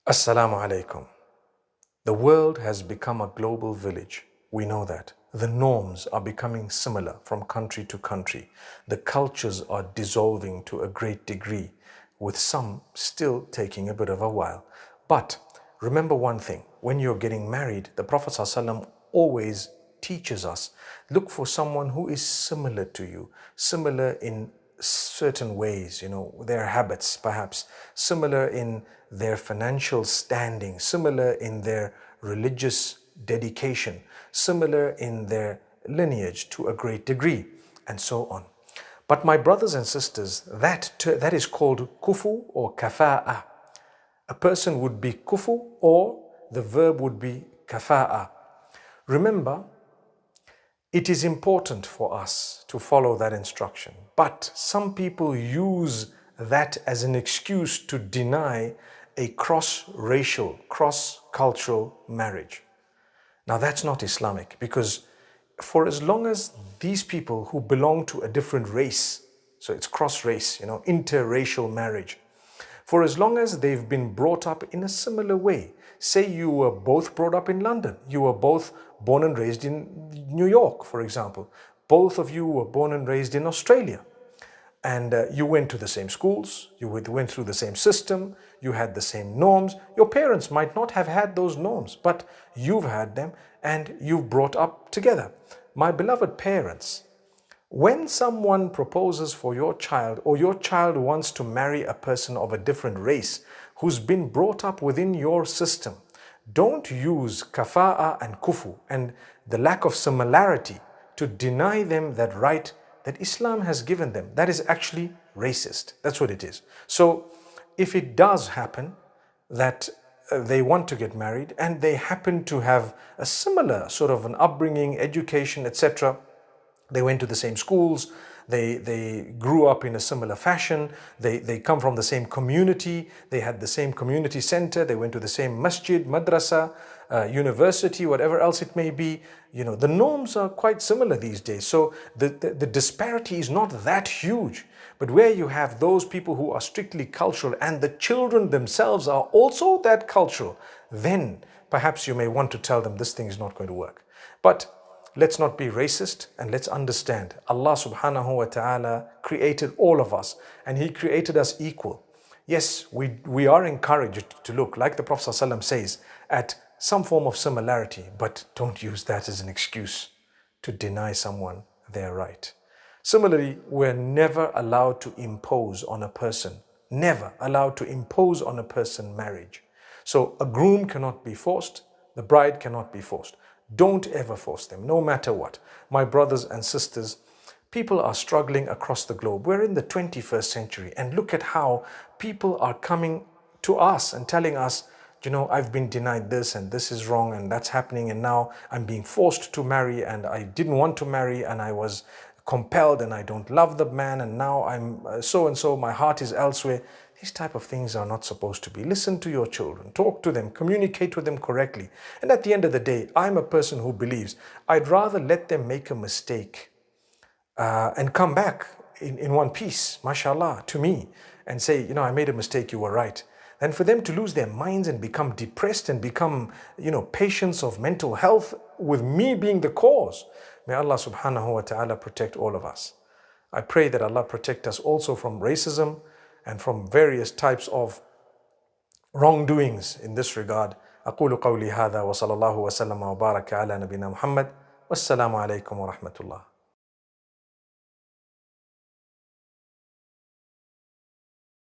Assalamu alaikum. The world has become a global village. We know that. The norms are becoming similar from country to country. The cultures are dissolving to a great degree, with some still taking a bit of a while. But remember one thing, when you're getting married, the Prophet ﷺ always teaches us, look for someone who is similar to you, similar in certain ways, their habits perhaps, similar in their financial standing, similar in their religious dedication, similar in their lineage to a great degree, and so on. But my brothers and sisters, that is called kufu or kafa'a. A person would be kufu or the verb would be kafa'a. Remember, it is important for us to follow that instruction, but some people use that as an excuse to deny a cross-racial, cross-cultural marriage. Now that's not Islamic, because for as long as these people who belong to a different race, so it's cross-race, interracial marriage, for as long as they've been brought up in a similar way. Say you were both brought up in London, you were both born and raised in New York, for example. Both of you were born and raised in Australia. And you went to the same schools, you went through the same system, you had the same norms. Your parents might not have had those norms, but you've had them and you've brought up together. My beloved parents, when someone proposes for your child, or your child wants to marry a person of a different race who's been brought up within your system, don't use kafa'a and kufu and the lack of similarity to deny them that right that Islam has given them. That is actually racist. That's what it is. So if it does happen that they want to get married and they happen to have a similar sort of an upbringing, education, etc., they went to the same schools, they grew up in a similar fashion, they come from the same community, they had the same community center, they went to the same masjid, madrasa, university, whatever else it may be. The norms are quite similar these days. So the disparity is not that huge. But where you have those people who are strictly cultural and the children themselves are also that cultural, then perhaps you may want to tell them this thing is not going to work. But let's not be racist, and let's understand Allah subhanahu wa ta'ala created all of us and He created us equal. Yes, we are encouraged to look, like the Prophet ﷺ says, at some form of similarity, but don't use that as an excuse to deny someone their right. Similarly, we're never allowed to impose on a person, never allowed to impose on a person marriage. So a groom cannot be forced, the bride cannot be forced. Don't ever force them, no matter what. My brothers and sisters, people are struggling across the globe. We're in the 21st century, and look at how people are coming to us and telling us, I've been denied this and this is wrong and that's happening, and now I'm being forced to marry and I didn't want to marry and I was compelled and I don't love the man and now I'm so-and-so, my heart is elsewhere. These type of things are not supposed to be. Listen to your children, talk to them, communicate with them correctly. And at the end of the day, I'm a person who believes I'd rather let them make a mistake and come back in one piece, mashallah, to me and say, I made a mistake, you were right. Than for them to lose their minds and become depressed and become, patients of mental health with me being the cause. May Allah subhanahu wa ta'ala protect all of us. I pray that Allah protect us also from racism and from various types of wrongdoings in this regard. أقول قولي هذا وصلى الله وسلم وبارك على نبينا محمد والسلام عليكم ورحمة الله.